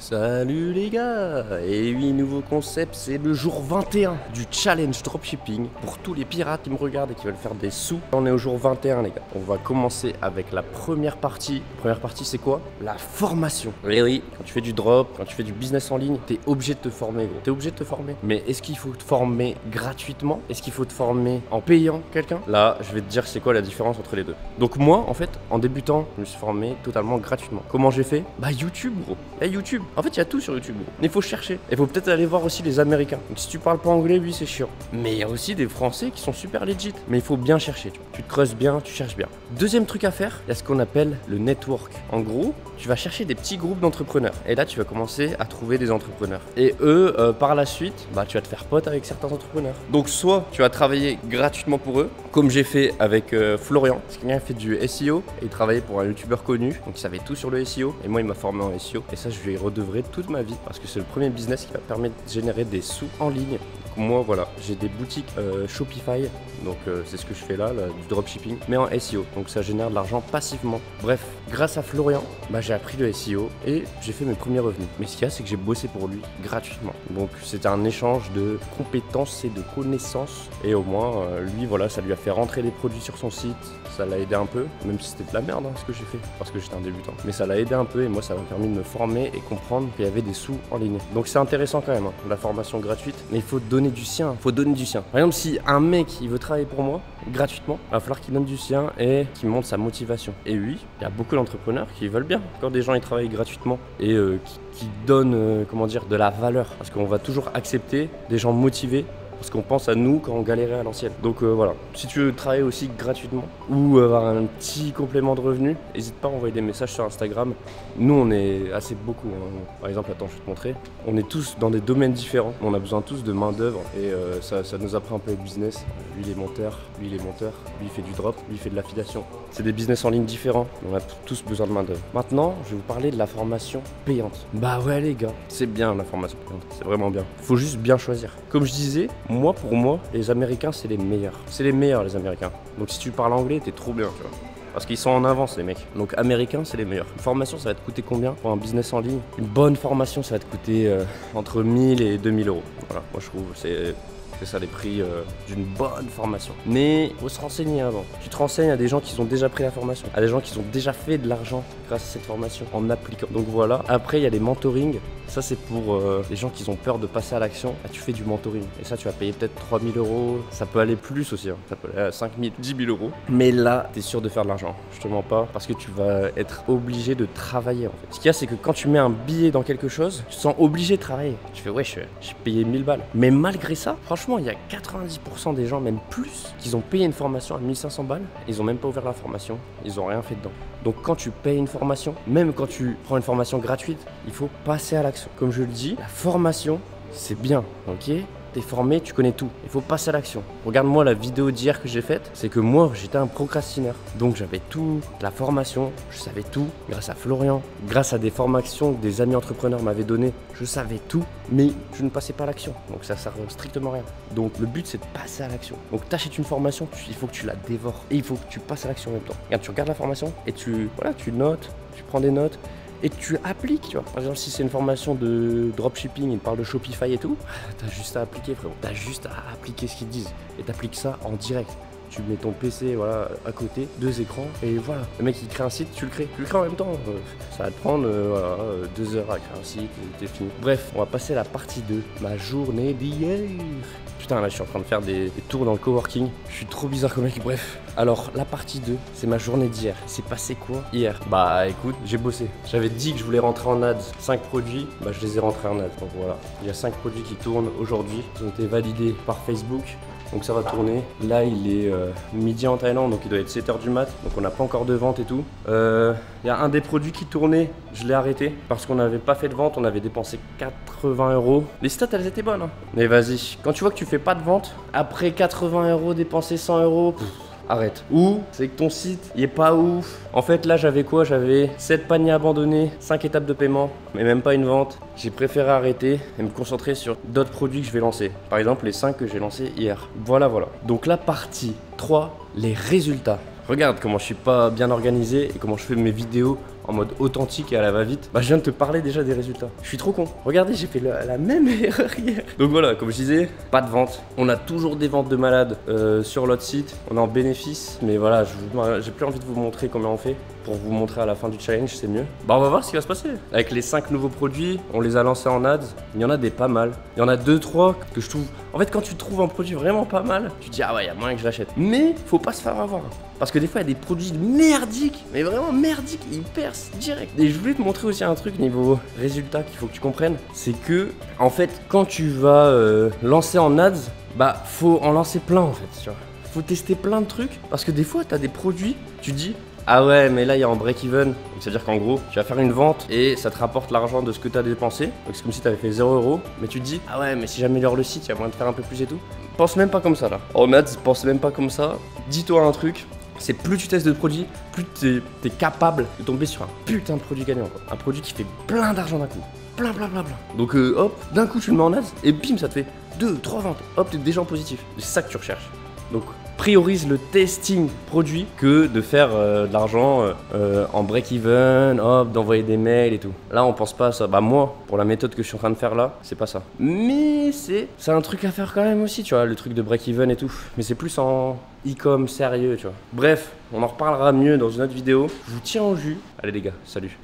Salut les gars. Et oui, nouveau concept, c'est le jour 21 du challenge dropshipping pour tous les pirates qui me regardent et qui veulent faire des sous. On est au jour 21 les gars. On va commencer avec la première partie. Première partie, c'est quoi? La formation. Et oui, quand tu fais du drop, quand tu fais du business en ligne, t'es obligé de te former gros. T'es obligé de te former. Mais est-ce qu'il faut te former gratuitement? Est-ce qu'il faut te former en payant quelqu'un? Là, je vais te dire c'est quoi la différence entre les deux. Donc moi, en fait, en débutant, je me suis formé totalement gratuitement. Comment j'ai fait? Bah YouTube gros. YouTube. En fait, il y a tout sur YouTube. Mais il faut chercher. Il faut peut-être aller voir aussi les Américains. Donc si tu parles pas anglais, oui, c'est chiant. Mais il y a aussi des Français qui sont super legit. Mais il faut bien chercher. Tu te creuses bien, tu cherches bien. Deuxième truc à faire, il y a ce qu'on appelle le network. En gros, tu vas chercher des petits groupes d'entrepreneurs. Et là, tu vas commencer à trouver des entrepreneurs. Et eux, par la suite, bah, tu vas te faire pote avec certains entrepreneurs. Donc soit tu vas travailler gratuitement pour eux, comme j'ai fait avec Florian. C'est quelqu'un qui fait du SEO et il travaillait pour un youtubeur connu. Donc il savait tout sur le SEO. Et moi, il m'a formé en SEO. Et ça, je lui redevrai toute ma vie parce que c'est le premier business qui va permettre de générer des sous en ligne. Donc moi, voilà, j'ai des boutiques Shopify. Donc c'est ce que je fais là, du dropshipping, mais en SEO. Donc ça génère de l'argent passivement. Bref, grâce à Florian, bah, j'ai appris le SEO et j'ai fait mes premiers revenus. Mais ce qu'il y a, c'est que j'ai bossé pour lui gratuitement. Donc c'était un échange de compétences et de connaissances. Et au moins, lui, voilà, ça lui a fait rentrer des produits sur son site. Ça l'a aidé un peu, même si c'était de la merde hein, ce que j'ai fait, parce que j'étais un débutant. Mais ça l'a aidé un peu et moi, ça m'a permis de me former et comprendre qu'il y avait des sous en ligne. Donc c'est intéressant quand même, hein, la formation gratuite. Mais il faut donner du sien, il faut donner du sien. Par exemple, si un mec, il veut travailler pour moi, gratuitement, il va falloir qu'il donne du sien et qu'il montre sa motivation. Et oui, il y a beaucoup d'entrepreneurs qui veulent bien quand des gens ils travaillent gratuitement et qui donnent comment dire, de la valeur. Parce qu'on va toujours accepter des gens motivés parce qu'on pense à nous quand on galérait à l'ancienne. Donc voilà, si tu veux travailler aussi gratuitement ou avoir un petit complément de revenus, n'hésite pas à envoyer des messages sur Instagram. Nous on est assez beaucoup, hein. Par exemple, attends, je vais te montrer. On est tous dans des domaines différents, on a besoin tous de main d'œuvre et ça nous apprend un peu le business. Lui il est monteur, lui il fait du drop, lui il fait de l'affiliation. C'est des business en ligne différents, on a tous besoin de main d'œuvre. Maintenant, je vais vous parler de la formation payante. Bah ouais les gars, c'est bien la formation payante, c'est vraiment bien. Faut juste bien choisir. Comme je disais, pour moi, les Américains, c'est les meilleurs. C'est les meilleurs, les Américains. Donc si tu parles anglais, t'es trop bien, tu vois. Parce qu'ils sont en avance, les mecs. Donc américains, c'est les meilleurs. Une formation, ça va te coûter combien pour un business en ligne? Une bonne formation, ça va te coûter entre 1000 et 2000 euros. Voilà, moi je trouve, c'est ça les prix d'une bonne formation. Mais faut se renseigner avant. Tu te renseignes à des gens qui ont déjà pris la formation, à des gens qui ont déjà fait de l'argent grâce à cette formation en appliquant. Donc voilà. Après il y a les mentorings. Ça c'est pour les gens qui ont peur de passer à l'action. Là, tu fais du mentoring. Et ça tu vas payer peut-être 3000 euros. Ça peut aller plus aussi. Hein. Ça peut aller à 5000, 10 000 euros. Mais là tu es sûr de faire de l'argent. Je te mens pas. Parce que tu vas être obligé de travailler en fait. Ce qu'il y a c'est que quand tu mets un billet dans quelque chose, tu te sens obligé de travailler. Tu fais ouais j'ai payé 1000 balles. Mais malgré ça, franchement il y a 90% des gens, même plus, qui ont payé une formation à 1500 balles. Ils ont même pas ouvert la formation. Ils ont rien fait dedans. Donc quand tu payes une formation, même quand tu prends une formation gratuite, il faut passer à l'action. Comme je le dis, la formation, c'est bien, ok? T'es formé, tu connais tout. Il faut passer à l'action. Regarde-moi la vidéo d'hier que j'ai faite. C'est que moi, j'étais un procrastineur. Donc j'avais tout, la formation, je savais tout. Grâce à Florian, grâce à des formations que des amis entrepreneurs m'avaient données, je savais tout, mais je ne passais pas à l'action. Donc ça sert strictement à rien. Donc le but, c'est de passer à l'action. Donc t'achètes une formation, il faut que tu la dévores. Et il faut que tu passes à l'action en même temps. Regarde, tu regardes la formation et tu notes, tu prends des notes. Et tu appliques, tu vois. Par exemple, si c'est une formation de dropshipping, ils parlent de Shopify et tout, t'as juste à appliquer, frérot. T'as juste à appliquer ce qu'ils disent. Et t'appliques ça en direct. Tu mets ton PC voilà, à côté, 2 écrans, et voilà. Le mec, il crée un site, tu le crées. Tu le crées en même temps. Ça va te prendre 2 heures à créer un site, et t'es fini. Bref, on va passer à la partie 2. Ma journée d'hier. Putain, là, je suis en train de faire des tours dans le coworking. Je suis trop bizarre comme mec. Bref. Alors, la partie 2, c'est ma journée d'hier. C'est passé quoi hier? Bah, écoute, j'ai bossé. J'avais dit que je voulais rentrer en ads 5 produits. Bah, je les ai rentrés en ads. Donc voilà. Il y a 5 produits qui tournent aujourd'hui. Ils ont été validés par Facebook. Donc ça va tourner. Là il est midi en Thaïlande, donc il doit être 7h du mat. Donc on n'a pas encore de vente et tout. Il y a un des produits qui tournait, je l'ai arrêté parce qu'on n'avait pas fait de vente, on avait dépensé 80 euros. Les stats elles étaient bonnes hein. Mais vas-y, quand tu vois que tu fais pas de vente, après 80 euros dépensé 100 euros, arrête. Ou c'est que ton site il est pas ouf. En fait là j'avais quoi? J'avais 7 paniers abandonnés, 5 étapes de paiement, mais même pas une vente. J'ai préféré arrêter et me concentrer sur d'autres produits que je vais lancer. Par exemple les 5 que j'ai lancés hier. Voilà. Donc la partie 3, les résultats. Regarde comment je suis pas bien organisé et comment je fais mes vidéos en mode authentique et à la va-vite, bah je viens de te parler déjà des résultats. Je suis trop con. Regardez, j'ai fait la même erreur hier. Donc voilà, comme je disais, pas de vente. On a toujours des ventes de malades sur l'autre site. On est en bénéfice, mais voilà, j'ai plus envie de vous montrer combien on fait. Pour vous montrer à la fin du challenge, c'est mieux. Bah on va voir ce qui va se passer. Avec les 5 nouveaux produits, on les a lancés en ads. Il y en a des pas mal. Il y en a 2-3 que je trouve... En fait, quand tu trouves un produit vraiment pas mal, tu te dis ah ouais, il y a moyen que je l'achète. Mais faut pas se faire avoir. Parce que des fois, il y a des produits merdiques, mais vraiment merdiques, ils percent direct. Et je voulais te montrer aussi un truc niveau résultat qu'il faut que tu comprennes. C'est que, en fait, quand tu vas lancer en ads, bah faut en lancer plein en fait, tu vois. Faut tester plein de trucs. Parce que des fois, tu as des produits, tu dis... Ah ouais, mais là il y a un break-even, c'est-à-dire qu'en gros, tu vas faire une vente et ça te rapporte l'argent de ce que tu as dépensé. Donc c'est comme si tu avais fait 0 €, mais tu te dis, ah ouais, mais si j'améliore le site, il y a moyen de faire un peu plus et tout. Pense même pas comme ça là. En ads, pense même pas comme ça. Dis-toi un truc, c'est plus tu testes de produits, plus t'es capable de tomber sur un putain de produit gagnant, quoi. Un produit qui fait plein d'argent d'un coup. Plein. Donc hop, d'un coup tu le mets en ads et bim, ça te fait 2-3 ventes. Hop, t'es déjà en positif. C'est ça que tu recherches. Donc priorise le testing produit que de faire de l'argent en break-even, hop, d'envoyer des mails et tout. Là, on pense pas à ça. Bah moi, pour la méthode que je suis en train de faire là, c'est pas ça. Mais c'est un truc à faire quand même aussi, tu vois, le truc de break-even et tout. Mais c'est plus en e-com sérieux, tu vois. Bref, on en reparlera mieux dans une autre vidéo. Je vous tiens au jus. Allez les gars, salut.